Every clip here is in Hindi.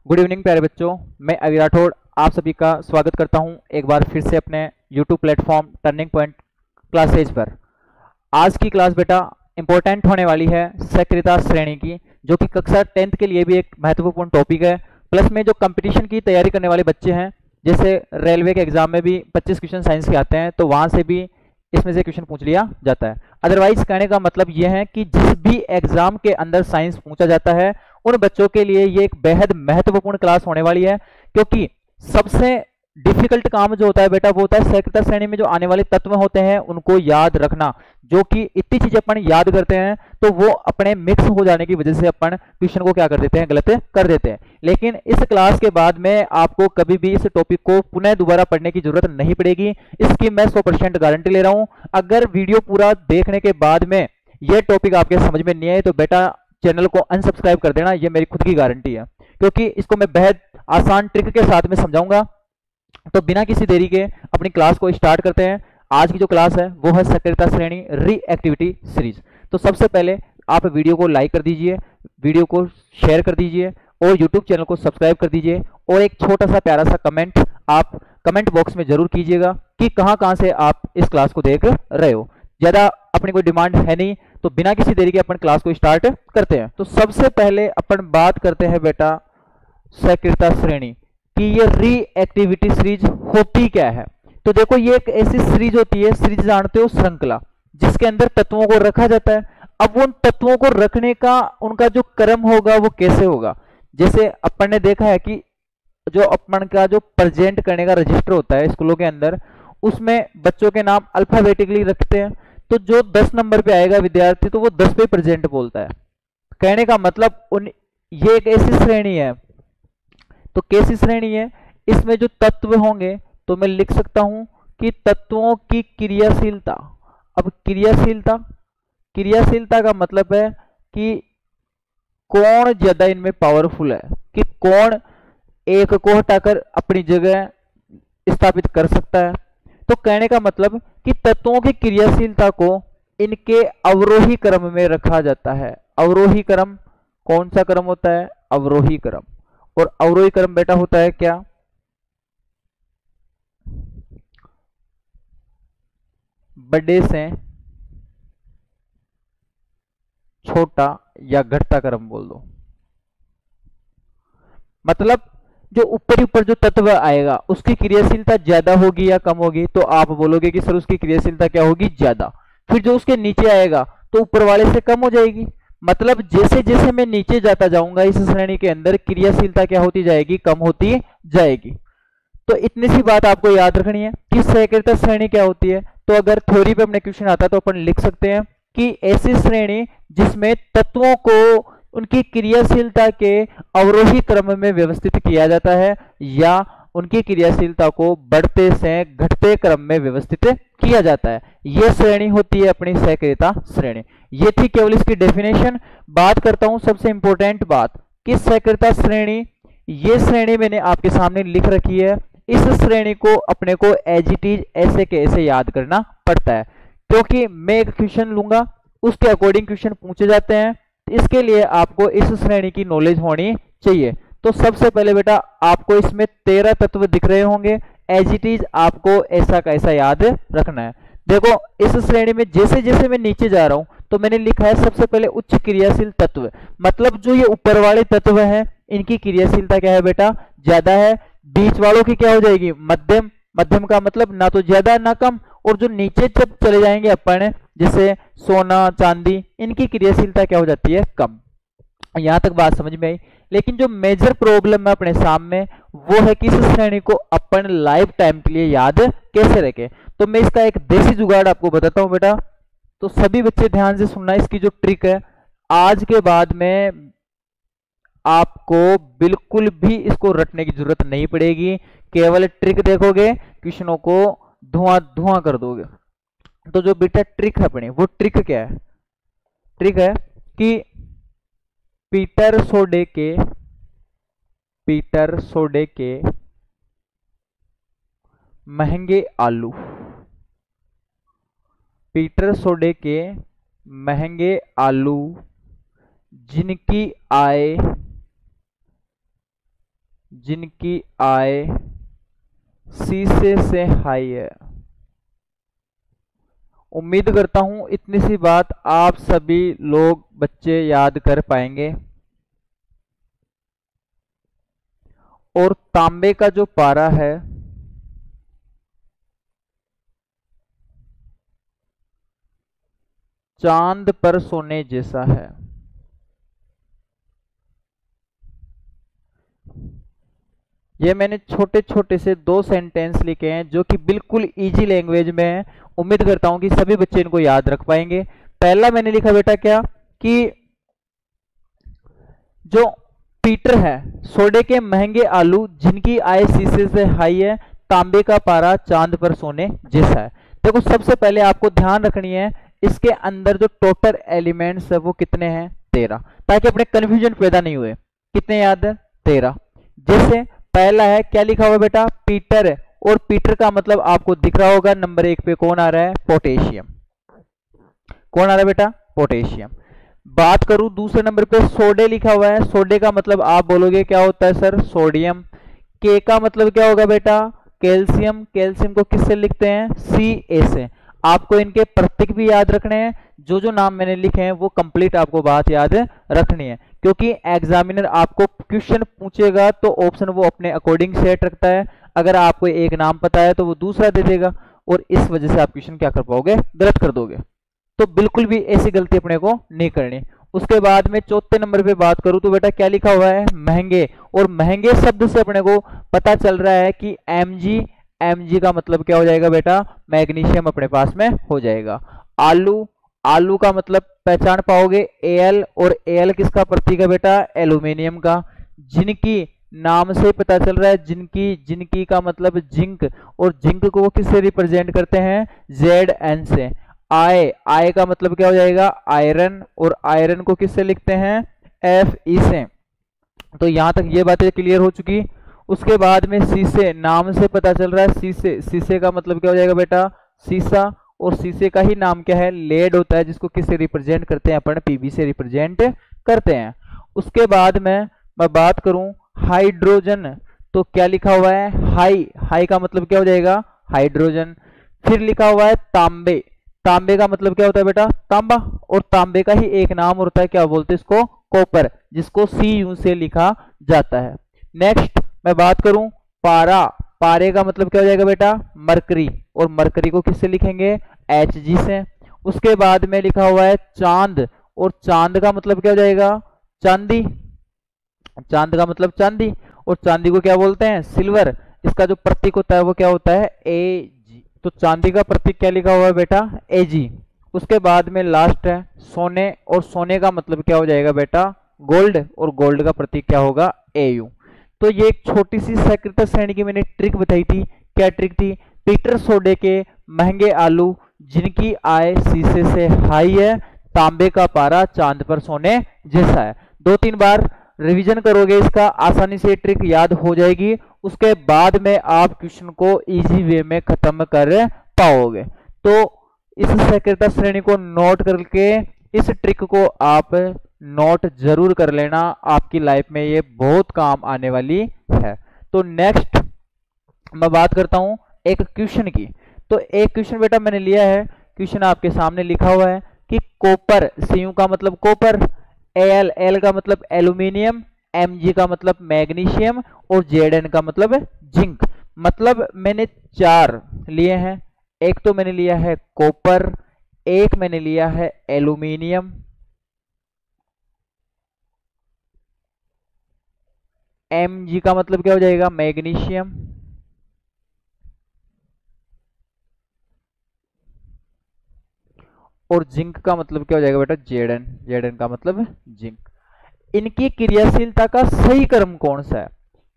गुड इवनिंग प्यारे बच्चों। मैं अभी राठौड़ आप सभी का स्वागत करता हूं एक बार फिर से अपने YouTube platform turning point classes पर। आज की क्लास बेटा इंपॉर्टेंट होने वाली है सक्रियता श्रेणी की, जो कि कक्षा 10th के लिए भी एक महत्वपूर्ण टॉपिक है। प्लस में जो कंपटीशन की तैयारी करने वाले बच्चे हैं, जैसे रेलवे के एग्जाम में भी 25 क्वेश्चन साइंस के आते हैं, तो वहां से भी इसमें से क्वेश्चन पूछ लिया जाता है। अदरवाइज कहने का मतलब यह है कि जिस भी एग्जाम के अंदर साइंस पूछा जाता है, उन बच्चों के लिए ये एक बेहद महत्वपूर्ण क्लास होने वाली है, क्योंकि सबसे डिफिकल्ट काम जो होता है बेटा वो होता है सक्रियता श्रेणी में जो आने वाले तत्व होते हैं उनको याद रखना। जो कि इतनी चीजें अपन याद करते हैं तो वो अपने मिक्स हो जाने की वजह से अपन क्वेश्चन को क्या कर देते हैं, गलत कर देते हैं। लेकिन इस क्लास के बाद में आपको कभी भी इस टॉपिक को पुनः दोबारा पढ़ने की जरूरत नहीं पड़ेगी, इसकी मैं 100% गारंटी ले रहा हूं। अगर वीडियो पूरा देखने के बाद में यह टॉपिक आपके समझ में नहीं आए तो बेटा चैनल को अनसब्सक्राइब कर देना, यह मेरी खुद की गारंटी है, क्योंकि इसको मैं बेहद आसान ट्रिक के साथ में समझाऊंगा। तो बिना किसी देरी के अपनी क्लास को स्टार्ट करते हैं। आज की जो क्लास है वो है सक्रियता श्रेणी रीएक्टिविटी सीरीज। तो सबसे पहले आप वीडियो को लाइक कर दीजिए, वीडियो को शेयर कर दीजिए और यूट्यूब चैनल को सब्सक्राइब कर दीजिए, और एक छोटा सा प्यारा सा कमेंट आप कमेंट बॉक्स में जरूर कीजिएगा कि कहां से आप इस क्लास को देख रहे हो। ज्यादा अपनी कोई डिमांड है नहीं, तो बिना किसी देरी के अपन क्लास को स्टार्ट करते हैं। तो सबसे पहले अपन बात करते हैं बेटा सक्रियता श्रेणी कि ये रीएक्टिविटी सीरीज होती क्या है। तो देखो, ये एक ऐसी सीरीज होती है, सीरीज जानते हो, श्रृंखला, जिसके अंदर तत्वों को रखा जाता है। अब उन तत्वों को रखने का उनका जो क्रम होगा वो कैसे होगा। जैसे अपन ने देखा है कि जो अपन का जो प्रेजेंट करने का रजिस्टर होता है स्कूलों के अंदर, उसमें बच्चों के नाम अल्फाबेटिकली रखते हैं। तो जो 10 नंबर पे आएगा विद्यार्थी, तो वो 10 पे प्रेजेंट बोलता है। कहने का मतलब ये एक ऐसी श्रेणी है। तो कैसी श्रेणी है, इसमें जो तत्व होंगे तो मैं लिख सकता हूं कि तत्वों की क्रियाशीलता। अब क्रियाशीलता का मतलब है कि कौन ज्यादा इनमें पावरफुल है, कि कौन एक को हटाकर अपनी जगह स्थापित कर सकता है। तो कहने का मतलब कि तत्वों की क्रियाशीलता को इनके अवरोही क्रम में रखा जाता है। अवरोही क्रम कौन सा क्रम होता है, अवरोही क्रम। और अवरोही क्रम बेटा होता है क्या, बड़े से छोटा या घटता क्रम बोल दो। मतलब जो ऊपर जो तत्व आएगा उसकी क्रियाशीलता ज्यादा होगी या कम होगी, तो आप बोलोगे कि सर उसकी क्रियाशीलता क्या होगी, ज्यादा। फिर जो उसके नीचे आएगा तो ऊपर वाले से कम हो जाएगी। मतलब जैसे जैसे मैं नीचे जाता जाऊंगा इस श्रेणी के अंदर, क्रियाशीलता क्या होती जाएगी, कम होती जाएगी। तो इतनी सी बात आपको याद रखनी है कि सक्रियता श्रेणी क्या होती है। तो अगर थ्योरी पे अपने क्वेश्चन आता है तो अपन लिख सकते हैं कि ऐसी श्रेणी जिसमें तत्वों को उनकी क्रियाशीलता के अवरोही क्रम में व्यवस्थित किया जाता है, या उनकी क्रियाशीलता को बढ़ते से घटते क्रम में व्यवस्थित किया जाता है, यह श्रेणी होती है अपनी सक्रियता श्रेणी। ये थी केवल इसकी डेफिनेशन। बात करता हूं सबसे इंपॉर्टेंट बात कि सक्रियता श्रेणी, ये श्रेणी मैंने आपके सामने लिख रखी है। इस श्रेणी को अपने को एज इट इज ऐसे के ऐसे याद करना पड़ता है, क्योंकि मैं एक क्वेश्चन लूंगा उसके अकॉर्डिंग क्वेश्चन पूछे जाते हैं। इसके लिए आपको इस श्रेणी की नॉलेज होनी चाहिए। तो सबसे पहले बेटा आपको इसमें 13 तत्व दिख रहे होंगे, एज इट इज आपको ऐसा का ऐसा याद रखना है। देखो, इस श्रेणी में जैसे जैसे मैं नीचे जा रहा हूं तो मैंने लिखा है सबसे पहले उच्च क्रियाशील तत्व। मतलब जो ये ऊपर वाले तत्व हैं इनकी क्रियाशीलता क्या है बेटा, ज्यादा है। बीच वालों की क्या हो जाएगी, मध्यम। मध्यम का मतलब ना तो ज्यादा ना कम। और जो नीचे जब चले जाएंगे अपन, जैसे सोना चांदी, इनकी क्रियाशीलता क्या हो जाती है, कम। यहां तक बात समझ में आई। लेकिन जो मेजर प्रॉब्लम है अपने सामने वो है कि इस श्रेणी को अपन लाइफ टाइम के लिए याद कैसे रखें। तो मैं इसका एक देसी जुगाड़ आपको बताता हूं बेटा। तो सभी बच्चे ध्यान से सुनना, इसकी जो ट्रिक है आज के बाद में आपको बिल्कुल भी इसको रटने की जरूरत नहीं पड़ेगी। केवल ट्रिक देखोगे, क्वेश्चनों को धुआं धुआं कर दोगे। तो जो बेटा ट्रिक है अपनी, वो ट्रिक क्या है, ट्रिक है कि पीटर सोडे के महंगे आलू, पीटर सोडे के महंगे आलू जिनकी आय जिनकी आय शीशे से हाई है। उम्मीद करता हूं इतनी सी बात आप सभी लोग बच्चे याद कर पाएंगे। और तांबे का जो पारा है चांद पर सोने जैसा है। ये मैंने छोटे छोटे से 2 सेंटेंस लिखे हैं जो कि बिल्कुल इजी लैंग्वेज में है। उम्मीद करता हूं कि सभी बच्चे इनको याद रख पाएंगे। पहला मैंने लिखा बेटा क्या कि जो पीटर है, सोडे के महंगे आलू जिनकी आय शीशे से हाई है, तांबे का पारा चांद पर सोने जैसा है। देखो सबसे पहले आपको ध्यान रखनी है इसके अंदर जो टोटल एलिमेंट्स है वो कितने हैं, 13, ताकि अपने कंफ्यूजन पैदा नहीं हुए। कितने याद है, 13। जैसे पहला है क्या लिखा हुआ बेटा, पीटर है, और पीटर का मतलब आपको दिख रहा होगा नंबर 1 पे कौन आ रहा है, पोटेशियम। कौन आ रहा है बेटा, पोटेशियम। बात करूं दूसरे नंबर पे सोडे लिखा हुआ है, सोडे का मतलब आप बोलोगे क्या होता है सर, सोडियम। के का मतलब क्या होगा बेटा, कैल्शियम। कैल्शियम को किससे लिखते हैं, Ca से। आपको इनके प्रतीक भी याद रखने हैं। जो जो नाम मैंने लिखे हैं वो कंप्लीट आपको बात याद रखनी है, क्योंकि एग्जामिनर आपको क्वेश्चन पूछेगा तो ऑप्शन वो अपने अकॉर्डिंग सेट रखता है। अगर आपको एक नाम पता है तो वो दूसरा दे देगा, और इस वजह से आप क्वेश्चन क्या कर पाओगे, गलत कर दोगे। तो बिल्कुल भी ऐसी गलती अपने को नहीं करनी। उसके बाद में चौथे नंबर पे बात करूं तो बेटा क्या लिखा हुआ है, महंगे। और महंगे शब्द से अपने को पता चल रहा है कि Mg, Mg का मतलब क्या हो जाएगा बेटा, मैग्नीशियम अपने पास में हो जाएगा। आलू, आलू का मतलब पहचान पाओगे Al, और Al किसका प्रतीक है बेटा, एल्यूमिनियम का। जिनकी नाम से पता चल रहा है, जिनकी, जिनकी का मतलब जिंक, और जिंक को वो किससे रिप्रेजेंट करते हैं, Zn से। आय, आय का मतलब क्या हो जाएगा, आयरन, और आयरन को किससे लिखते हैं, Fe से। तो यहां तक ये बातें क्लियर हो चुकी। उसके बाद में शीशे, नाम से पता चल रहा है शीशे, शीशे का मतलब क्या हो जाएगा बेटा, शीशा, और शीशे का ही नाम क्या है, लेड होता है, जिसको किससे रिप्रेजेंट करते हैं अपन, Pb से रिप्रेजेंट करते हैं। उसके बाद में मैं बात करूं हाइड्रोजन, तो क्या लिखा हुआ है, हाई, हाई का मतलब क्या हो जाएगा, हाइड्रोजन। फिर लिखा हुआ है तांबे, तांबे का मतलब क्या होता है बेटा, तांबा, और तांबे का ही एक नाम होता है, क्या बोलते हैं इसको, कॉपर, जिसको Cu से लिखा जाता है। नेक्स्ट मैं बात करूं पारा, पारे का मतलब क्या हो जाएगा बेटा, मरकरी, और मरकरी को किससे लिखेंगे, Hg से। उसके बाद में लिखा हुआ है चांद, और चांद का मतलब क्या हो जाएगा, चांदी, चांद का मतलब चांदी, और चांदी को क्या बोलते हैं, सिल्वर। इसका जो प्रतीक होता है वो क्या होता है, Ag। तो चांदी का प्रतीक क्या लिखा हुआ है बेटा, Ag। उसके बाद में लास्ट है सोने, और सोने का मतलब क्या हो जाएगा बेटा, गोल्ड, और गोल्ड का प्रतीक क्या होगा, Au। तो ये एक छोटी सी सकृत श्रेणी की मैंने ट्रिक बताई थी। क्या ट्रिक थी, पीटर सोडे के महंगे आलू जिनकी आय शीशे से हाई है, तांबे का पारा चांद पर सोने जैसा है। 2-3 बार रिवीजन करोगे इसका, आसानी से ट्रिक याद हो जाएगी। उसके बाद में आप क्वेश्चन को इजी वे में खत्म कर पाओगे। तो इस सकृत श्रेणी को नोट करके इस ट्रिक को आप नोट जरूर कर लेना, आपकी लाइफ में ये बहुत काम आने वाली है। तो नेक्स्ट मैं बात करता हूं एक क्वेश्चन की। तो एक क्वेश्चन बेटा मैंने लिया है, क्वेश्चन आपके सामने लिखा हुआ है कि कॉपर, Cu का मतलब कॉपर, Al, Al का मतलब एल्यूमिनियम, Mg का मतलब मैग्नीशियम, और Zn का मतलब जिंक। मतलब मैंने 4 लिए हैं। एक तो मैंने लिया है कॉपर, एक मैंने लिया है एल्यूमिनियम, Mg का मतलब क्या हो जाएगा, मैग्नीशियम, और जिंक का मतलब क्या हो जाएगा बेटा, Zn। Zn का मतलब जिंक। इनकी क्रियाशीलता का सही क्रम कौन सा है,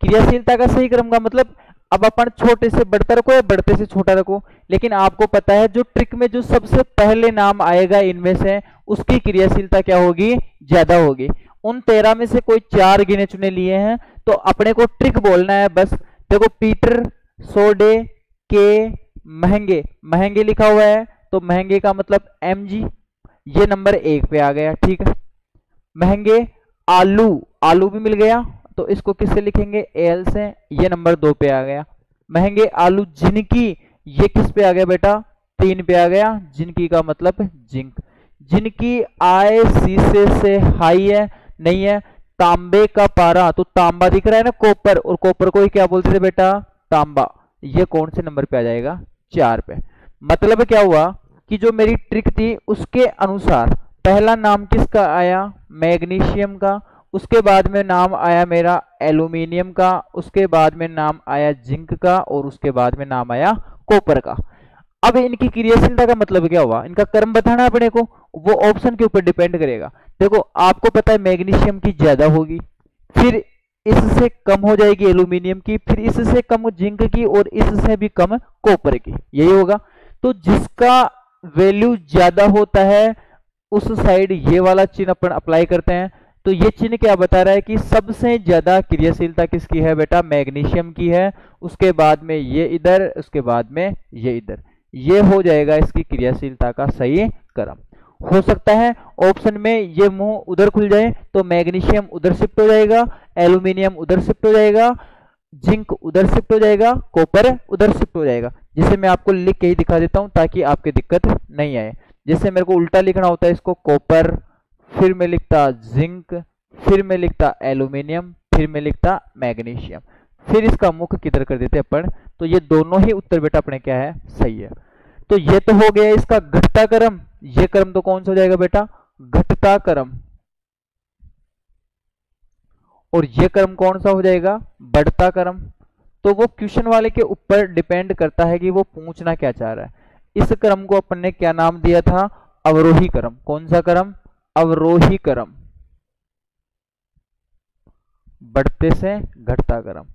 क्रियाशीलता का सही क्रम का मतलब, अब अपन छोटे से बढ़ता रखो या बढ़ते से छोटा रखो, लेकिन आपको पता है जो ट्रिक में जो सबसे पहले नाम आएगा इनमें से उसकी क्रियाशीलता क्या होगी, ज्यादा होगी। उन 13 में से कोई 4 गिने चुने लिए हैं, तो अपने को ट्रिक बोलना है बस। देखो पीटर, सोडे के महंगे, महंगे लिखा हुआ है, तो महंगे का मतलब Mg, ये नंबर 1 पे आ गया, ठीक है। महंगे आलू, आलू भी मिल गया, तो इसको किससे लिखेंगे, एल से। ये नंबर 2 पे आ गया। महंगे आलू जिनकी, ये किस पे आ गया बेटा, 3 पे आ गया। जिनकी का मतलब जिंक। जिनकी आय शीशे से हाई है, नहीं है। तांबे का पारा, तो तांबा दिख रहा है ना, कॉपर, और कॉपर को ही क्या बोलते थे बेटा, तांबा। ये कौन से नंबर पे आ जाएगा, 4 पे। मतलब क्या हुआ कि जो मेरी ट्रिक थी उसके अनुसार पहला नाम किसका आया, मैग्नीशियम का, उसके बाद में नाम आया मेरा एल्यूमिनियम का, उसके बाद में नाम आया जिंक का, और उसके बाद में नाम आया कॉपर का। अब इनकी क्रियाशीलता का मतलब क्या हुआ, इनका कर्म बताना अपने को, वो ऑप्शन के ऊपर डिपेंड करेगा। देखो आपको पता है मैग्नीशियम की ज्यादा होगी, फिर इससे कम हो जाएगी एल्यूमिनियम की, फिर इससे कम जिंक की, और इससे भी कम कॉपर की, यही होगा। तो जिसका वैल्यू ज्यादा होता है उस साइड ये वाला चिन्ह अपन अप्लाई करते हैं। तो ये चिन्ह क्या बता रहा है कि सबसे ज्यादा क्रियाशीलता किसकी है बेटा, मैग्नीशियम की है। उसके बाद में ये इधर, उसके बाद में ये इधर, ये हो जाएगा इसकी क्रियाशीलता का सही क्रम। हो सकता है ऑप्शन में ये मुंह उधर खुल जाए तो मैग्नीशियम उधर शिफ्ट हो जाएगा, एल्यूमिनियम उधर शिफ्ट हो जाएगा, जिंक उधर शिफ्ट हो जाएगा, कॉपर उधर शिफ्ट हो जाएगा। जिसे मैं आपको लिख के ही दिखा देता हूं ताकि आपकी दिक्कत नहीं आए। जैसे मेरे को उल्टा लिखना होता है इसको, कॉपर, फिर मैं लिखता जिंक, फिर मैं लिखता एल्यूमिनियम, फिर मैं लिखता मैग्नीशियम, फिर इसका मुख किधर कर देते अपन। तो ये दोनों ही उत्तर बेटा अपने क्या है, सही है। तो ये तो हो गया इसका घटता क्रम। ये क्रम तो कौन सा हो जाएगा बेटा, घटता क्रम। और ये क्रम कौन सा हो जाएगा, बढ़ता क्रम। तो वो क्वेश्चन वाले के ऊपर डिपेंड करता है कि वो पूछना क्या चाह रहा है। इस क्रम को अपन ने क्या नाम दिया था, अवरोही क्रम। कौन सा क्रम, अवरोही क्रम, बढ़ते से घटता क्रम।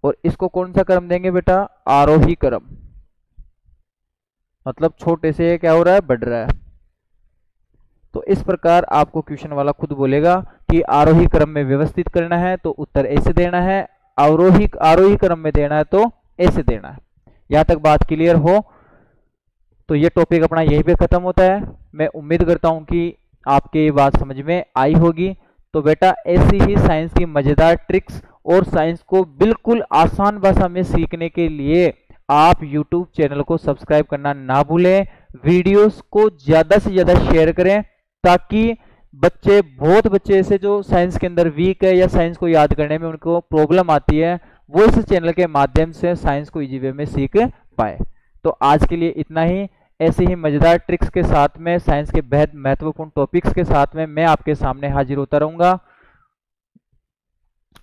और इसको कौन सा क्रम देंगे बेटा, आरोही क्रम, मतलब छोटे से क्या हो रहा है, बढ़ रहा है। तो इस प्रकार आपको क्वेश्चन वाला खुद बोलेगा कि आरोही क्रम में व्यवस्थित करना है तो उत्तर ऐसे देना है, आरोही क्रम में देना है तो ऐसे देना है। यहां तक बात क्लियर हो तो ये टॉपिक अपना यहीं पे खत्म होता है। मैं उम्मीद करता हूं कि आपके ये बात समझ में आई होगी। तो बेटा ऐसी ही साइंस की मजेदार ट्रिक्स और साइंस को बिल्कुल आसान भाषा में सीखने के लिए आप YouTube चैनल को सब्सक्राइब करना ना भूलें। वीडियोस को ज्यादा से ज्यादा शेयर करें ताकि बहुत बच्चे ऐसे जो साइंस के अंदर वीक है या साइंस को याद करने में उनको प्रॉब्लम आती है, वो इस चैनल के माध्यम से साइंस को इजी वे में सीख पाए। तो आज के लिए इतना ही। ऐसे ही मजेदार ट्रिक्स के साथ में, साइंस के बेहद महत्वपूर्ण टॉपिक्स के साथ में मैं आपके सामने हाजिर होता रहूंगा।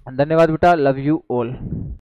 धन्यवाद बेटा, लव यू ऑल।